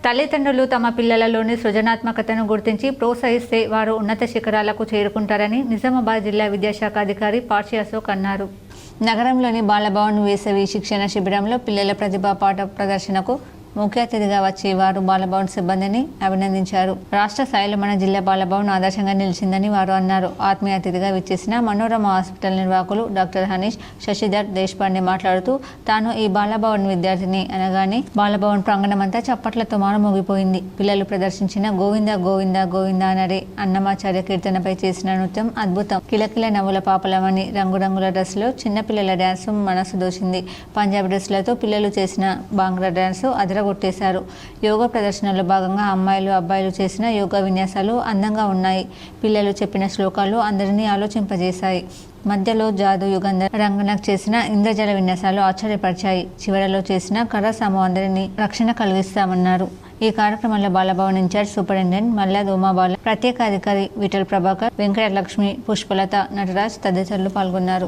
తల్లిదండ్రులు తమ పిల్లలలోని సృజనాత్మకతను గుర్తించి ప్రోత్సహిస్తే వారు ఉన్నత శిఖరాలకు చేరుకుంటారని నిజామాబాద్ జిల్లా విద్యాశాఖ అధికారి పార్షి అశోక్ అన్నారు. నగరంలోని బాలభవన్ వేసవి శిక్షణ శిబిరంలో పిల్లల ప్రతిభా పాఠ ప్రదర్శనకు ముఖ్య అతిథిగా వచ్చి వారు బాలభవన్ సిబ్బందిని అభినందించారు. రాష్ట్ర స్థాయిలో మన జిల్లా బాలభవన్ ఆదర్శంగా నిలిచిందని వారు అన్నారు. ఆత్మీయ అతిథిగా విచ్చేసిన మనోరమ హాస్పిటల్ నిర్వాహకులు డాక్టర్ హనీష్ శశిధర్ దేశపాండే మాట్లాడుతూ తాను ఈ బాలభవన్ విద్యార్థిని అనగానే బాలభవన్ ప్రాంగణమంతా చప్పట్లతో మారుమోగిపోయింది. పిల్లలు ప్రదర్శించిన గోవింద గోవింద గోవింద నరే అన్నమాచార్య కీర్తనపై చేసిన నృత్యం అద్భుతం. కిలకిల నవ్వుల పాపలమని రంగురంగుల డ్రెస్సులో చిన్నపిల్లల డ్యాన్సు మనసు దోచింది. పంజాబీ డ్రెస్సులతో పిల్లలు చేసిన బాంగ్లా డ్యాన్సు కొట్టేశారు. యోగా ప్రదర్శనలో భాగంగా అమ్మాయిలు అబ్బాయిలు చేసిన యోగా విన్యాసాలు అందంగా ఉన్నాయి. పిల్లలు చెప్పిన శ్లోకాలు అందరినీ ఆలోచింపజేశాయి. మధ్యలో జాదు యుగంధర్ రంగనకు చేసిన ఇంద్రజల విన్యాసాలు ఆశ్చర్యపరిచాయి. చివరలో చేసిన కరసాము అందరినీ రక్షణ కలిగిస్తామన్నారు. ఈ కార్యక్రమంలో బాలభవన్ ఇన్ఛార్జ్ సూపరింటెండెంట్ మల్లా దోమాబాల, ప్రత్యేక అధికారి విఠల్ ప్రభాకర్, వెంకటలక్ష్మి, పుష్పలత, నటరాజ్ తదితరులు పాల్గొన్నారు.